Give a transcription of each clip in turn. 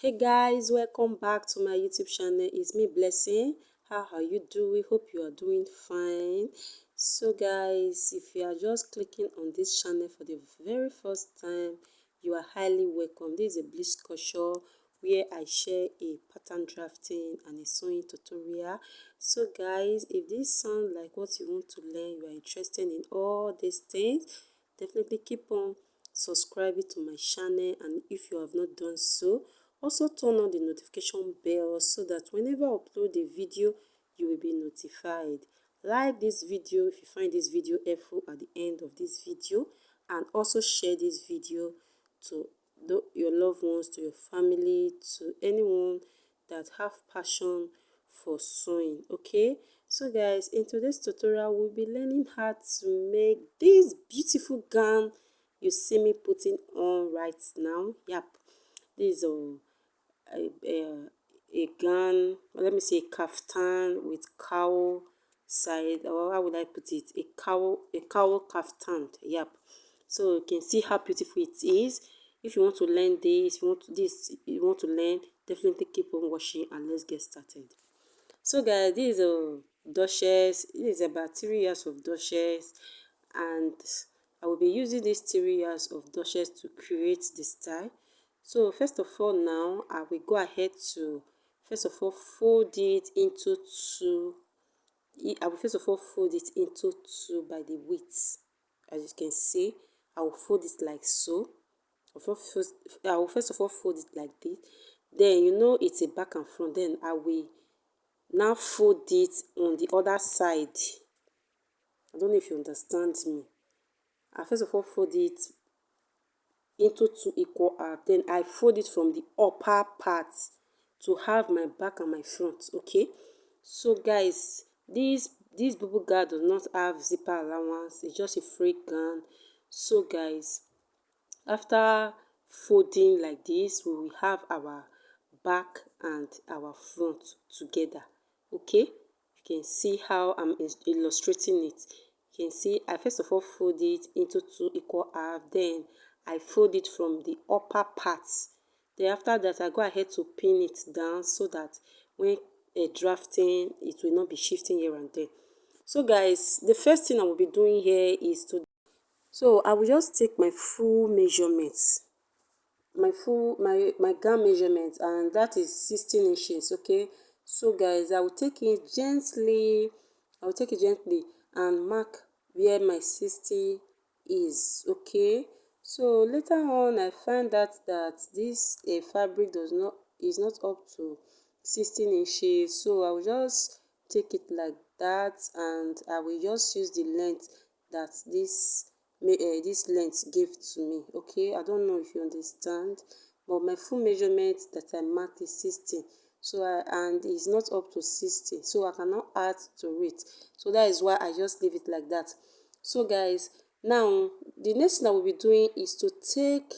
Hey guys, welcome back to my YouTube channel. It's me, Blessing. How are you doing? Hope you are doing fine. So guys, if you are just clicking on this channel for the very first time, you are highly welcome. This is a bliss culture where I share a pattern drafting and a sewing tutorial. So guys, if this sounds like what you want to learn, you are interested in all these things, definitely keep on subscribing to my channel. And if you have not done so, also turn on the notification bell so that whenever I upload a video, you will be notified. Like this video if you find this video helpful at the end of this video, and also share this video to your loved ones, to your family, to anyone that have passion for sewing. Okay, so guys, in today's tutorial we'll be learning how to make this beautiful gown you see me putting on right now. Yep, this is a gown, let me say a kaftan with cowl side, or how would I put it, a cowl kaftan. Yep, so you can see how beautiful it is. If you want to learn this, you want to learn, definitely keep on watching and let's get started. So guys, this is a Duchess. This is about 3 years of Duchess, and I will be using these 3 years of Duchess to create the style. So first of all, now I will go ahead to first of all fold it into two. I will first of all fold it into two by the width. As you can see, I will fold it like so. I will first of all fold it like this. Then you know it's a back and front. Then I will now fold it on the other side. I don't know if you understand me. I first of all fold it into two equal halves. Then I fold it from the upper part to have my back and my front. Okay, so guys, this bubble gown does not have zipper allowance. It's just a free gown. So guys, after folding like this, we will have our back and our front together. Okay, you can see how I'm illustrating it. You can see I first of all fold it into two equal halves, then I fold it from the upper parts. Then after that, I go ahead to pin it down so that when drafting, it will not be shifting here and there. So guys, the first thing I will be doing here is to, so I will just take my full measurements, my gown measurement, and that is 16 inches. Okay, so guys, I will take it gently, and mark where my 60 is. Okay, so later on I find out that this fabric is not up to 16 inches, so I will just take it like that, and I will just use the length that this length gave to me. Okay, I don't know if you understand, but my full measurement that I marked is 60, so and it's not up to 60, so I cannot add to it. So that is why I just leave it like that. So guys, now the next thing I will be doing is to take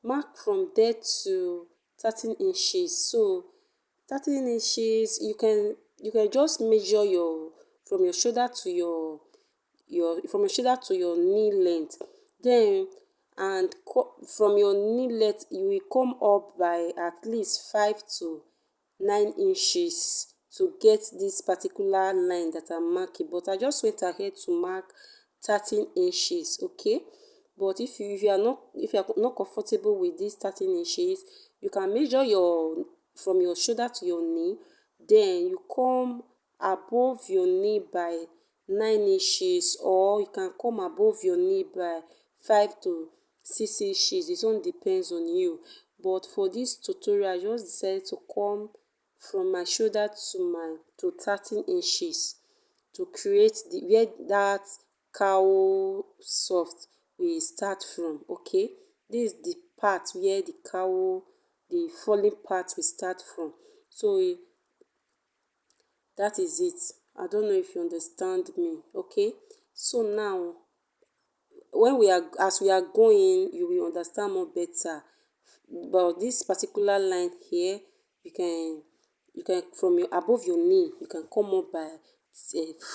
mark from there to 13 inches. So 13 inches, you can just measure your from your shoulder to your shoulder to your knee length. Then and from your knee length you will come up by at least 5 to 9 inches to get this particular line that I'm marking. But I just went ahead to mark 13 inches. Okay, but if you are not comfortable with this 13 inches, you can measure your from your shoulder to your knee, then you come above your knee by 9 inches, or you can come above your knee by 5 to 6 inches. It all depends on you. But for this tutorial, I just decided to come from my shoulder to 13 inches to create the where that cowl soft will start from. Okay, this is the part where the cowl, the falling part will start from. So that is it. I don't know if you understand me. Okay, so now when we are as we are going, you will understand more better. But this particular line here, you can from your above your knee, you can come up by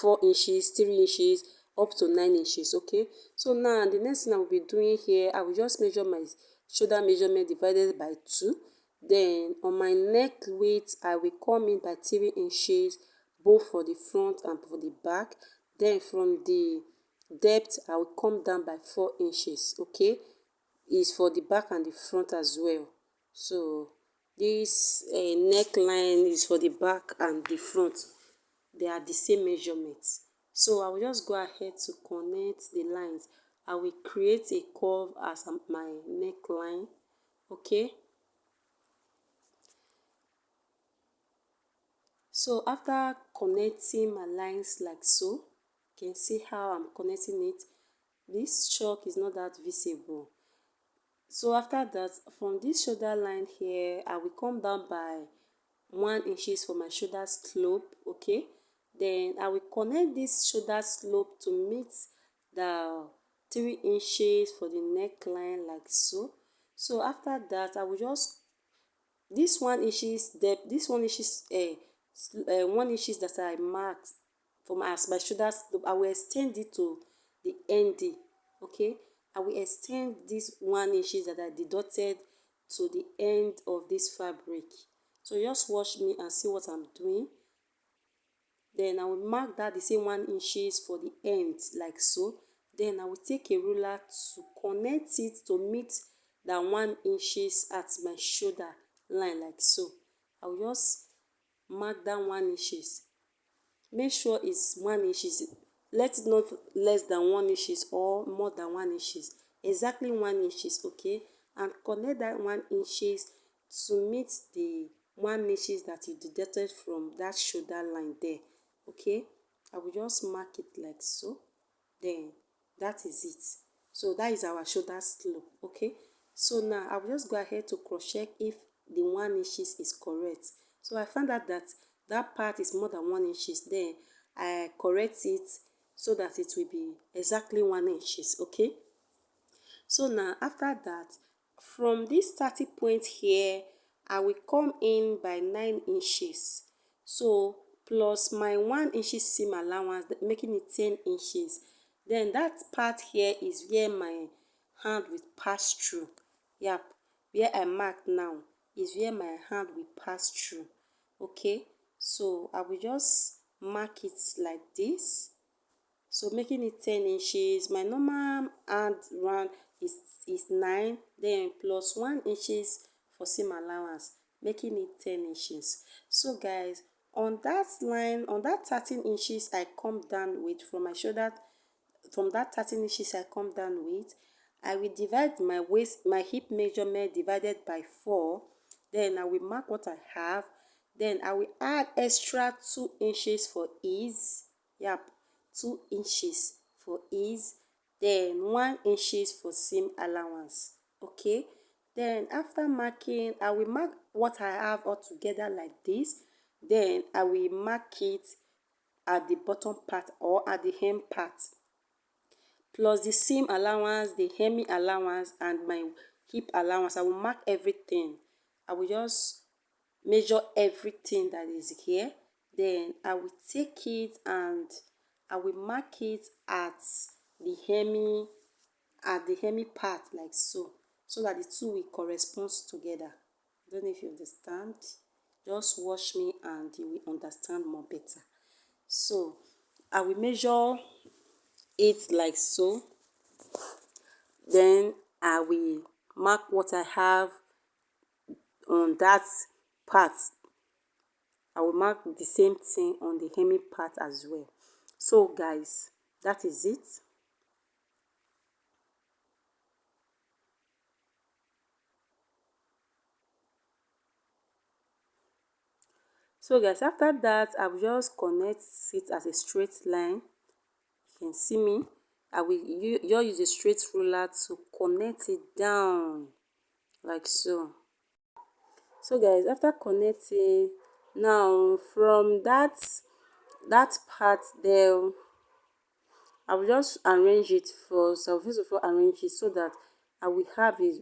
4 inches, 3 inches, up to 9 inches. Okay, so now the next thing I will be doing here, I will just measure my shoulder measurement divided by 2. Then on my neck width, I will come in by 3 inches, both for the front and for the back. Then from the depth, I will come down by 4 inches. Okay, is for the back and the front as well. So this neckline is for the back and the front. They are the same measurements. So I will just go ahead to connect the lines. I will create a curve as my neckline. Okay, so after connecting my lines like so, you can see how I'm connecting it. This chalk is not that visible. So after that, from this shoulder line here, I will come down by 1 inches for my shoulder slope. Okay, then I will connect this shoulder slope to meet the 3 inches for the neckline like so. So after that, I will just this 1 inches depth, this 1 inches 1 inches that I marked for my as my shoulder slope, I will extend it to the ending. Okay, I will extend this 1 inches that I deducted to the end of this fabric. So just watch me and see what I'm doing. Then I will mark that the same 1 inches for the end like so. Then I will take a ruler to connect it to meet that 1 inches at my shoulder line like so. I will just mark that 1 inches. Make sure it's 1 inches. Let it not less than 1 inches or more than 1 inches. Exactly 1 inches, okay? And connect that 1 inches to meet the 1 inches that you deducted from that shoulder line there. Okay? I will just mark it like so. Then that is it. So that is our shoulder slope. Okay? So now I will just go ahead to cross check if the 1 inches is correct. So I found out that that part is more than 1 inches. Then I correct it so that it will be exactly 1 inches. Okay? So now after that, from this starting point here, I will come in by 9 inches. So plus my 1 inches seam allowance, making it 10 inches. Then that part here is where my hand will pass through. Yep, where I mark now is where my hand will pass through. Okay, so I will just mark it like this. So making it 10 inches. My normal hand round is 9, then plus 1 inches for seam allowance, making it 10 inches. So guys, on that line, on that 13 inches I come down with from my shoulder, from that 13 inches I come down with, I will divide my waist, my hip measurement divided by 4. Then I will mark what I have. Then I will add extra 2 inches for ease. Yep, 2 inches for ease. Then 1 inches for seam allowance. Okay. Then after marking, I will mark what I have all together like this. Then I will mark it at the bottom part or at the hem part, plus the seam allowance, the hemming allowance, and my hip allowance. I will mark everything. I will just measure everything that is here. Then I will take it and I will mark it at the hemming, part like so, so that the two will correspond together. I don't know if you understand. Just watch me and you will understand more better. So I will measure it like so. Then I will mark what I have on that part. I will mark the same thing on the hemming part as well. So guys, that is it. So guys, after that, I will just connect it as a straight line. You can see me. I will use a straight ruler to connect it down like so. So guys, after connecting, now from that part there, I will just arrange it first. I will first of all arrange it so that I will have a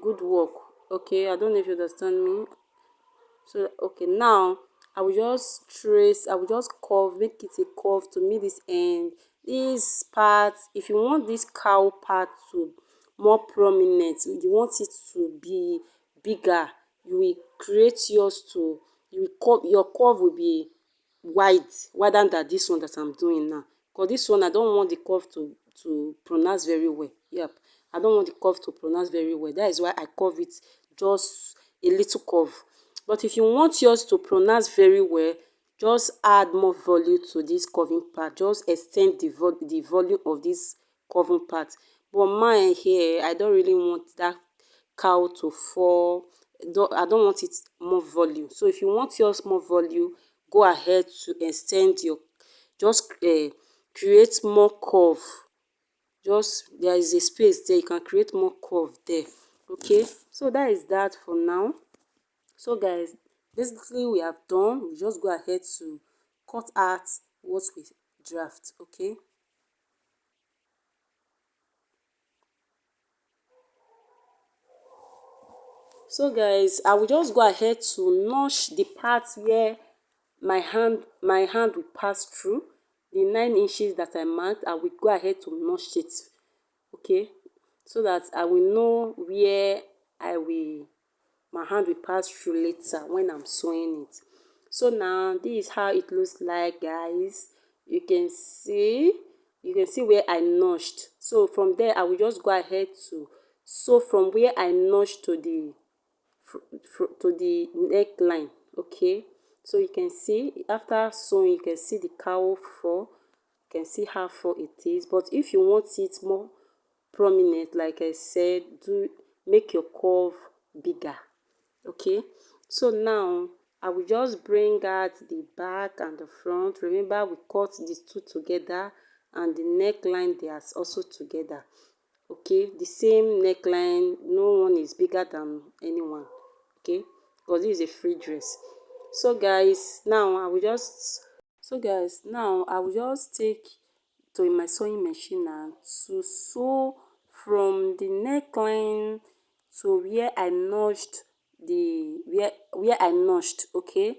good work. Okay, I don't know if you understand me. So okay, now I will just trace, I will just curve, make it a curve to meet this end. This part, if you want this cowl part to more prominent, you want it to be bigger, you will create yours to, you will curve, your curve will be wider than this one that I'm doing now. Because this one I don't want the curve to pronounce very well. Yep, I don't want the curve to pronounce very well. That is why I curve it just a little curve. But if you want yours to pronounce very well, just add more volume to this curving part. Just extend the volume of this curving part. But mine here, I don't really want that cow to fall. I don't want it more volume. So if you want yours more volume, go ahead to extend your, just create more curve. Just, there is a space there, you can create more curve there. Okay, so that is that for now. So guys, basically we have done. We just go ahead to cut out what we draft. Okay, so guys, I will just go ahead to notch the part where my hand will pass through. The 9 inches that I marked, I will go ahead to notch it. Okay, so that I will know where I will my hand will pass through later when I'm sewing it. So now this is how it looks like, guys. You can see where I notched. So from there I will just go ahead to sew from where I notched to the neckline. Okay, so you can see after sewing, you can see the cowl fall. You can see how far it is. But if you want it more prominent, like I said, do make your curve bigger. Okay, so now I will just bring out the back and the front. Remember, we cut these two together, and the neckline, they are also together. Okay, the same neckline, no one is bigger than anyone. Okay, because this is a free dress. So guys, now I will just take to my sewing machine now to sew from the neckline to where I notched where I notched. Okay,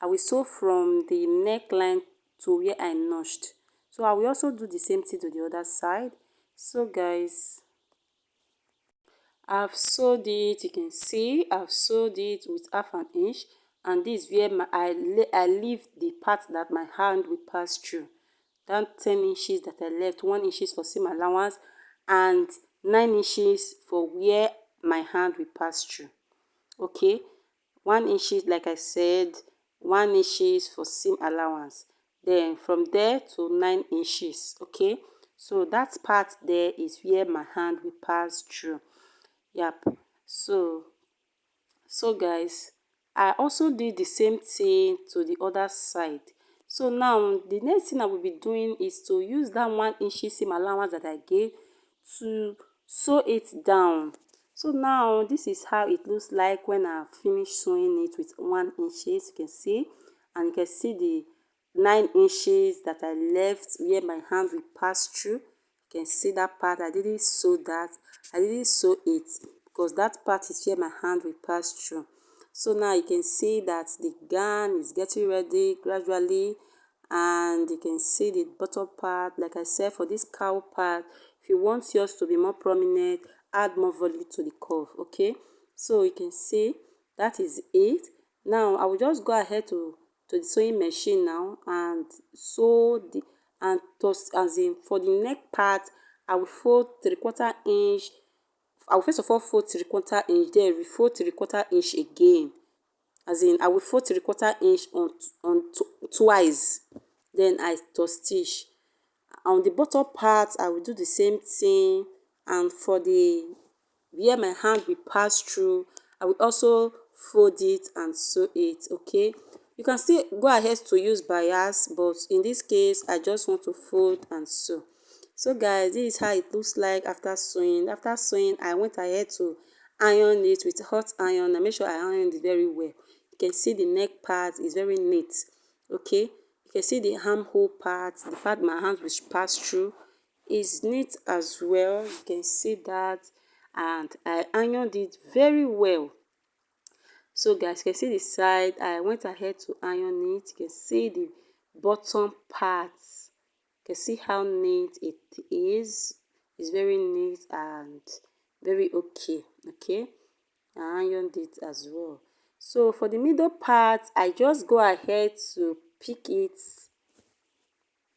I will sew from the neckline to where I notched. So I will also do the same thing to the other side. So guys, I've sewed it. You can see I've sewed it with half an inch, and this is where I leave the part that my hand will pass through. That 10 inches that I left, 1 inches for seam allowance, and 9 inches for where my hand will pass through. Okay, 1 inches, like I said, 1 inches for seam allowance. Then from there to 9 inches. Okay, so that part there is where my hand will pass through. Yep. So guys, I also did the same thing to the other side. So now the next thing I will be doing is to use that 1 inch seam allowance that I gave to sew it down. So now this is how it looks like when I finish sewing it with 1 inch. You can see, and you can see the 9 inches that I left where my hand will pass through. You can see that part. I didn't sew it because that part is where my hand will pass through. So now you can see that the gown is getting ready gradually, and you can see the bottom part. Like I said, for this cowl part, if you want yours to be more prominent, add more volume to the curve. Okay, so you can see that is it. Now I will just go ahead to the sewing machine now and sew the, and toss, as in for the neck part, I will fold 3/4 inch. I will first of all fold 3/4 inch, then refold 3/4 inch again. As in, I will fold 3/4 inch on twice, then I toss stitch. On the bottom part, I will do the same thing, and for the where my hand will pass through, I will also fold it and sew it. Okay, you can still go ahead to use bias, but in this case I just want to fold and sew. So guys, this is how it looks like after sewing. After sewing, I went ahead to iron it with hot iron. I make sure I ironed it very well. You can see the neck part is very neat. Okay, you can see the armhole part, the part my hands will pass through, is neat as well. You can see that, and I ironed it very well. So guys, you can see the side. I went ahead to iron it. You can see the bottom parts. You can see how neat it is. It's very neat and very okay. Okay, I ironed it as well. So for the middle part, I just go ahead to pick it.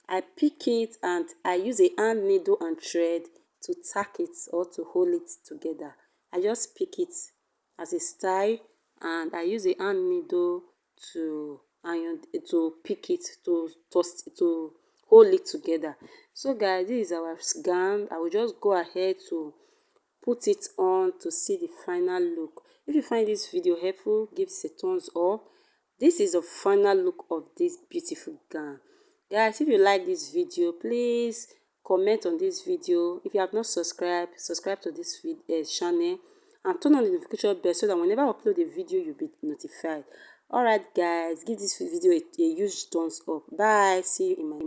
I pick it and I use a hand needle and thread to tack it or to hold it together. I just pick it as a style and I use a hand needle to iron to pick it to hold it together. So guys, this is our gown. I will just go ahead to put it on to see the final look. If you find this video helpful, give it a thumbs up. This is the final look of this beautiful gown. Guys, if you like this video, please comment on this video. If you have not subscribed, subscribe to this channel and turn on the notification bell so that whenever I upload a video, you'll be notified. Alright guys, give this video a huge thumbs up. Bye. See you in my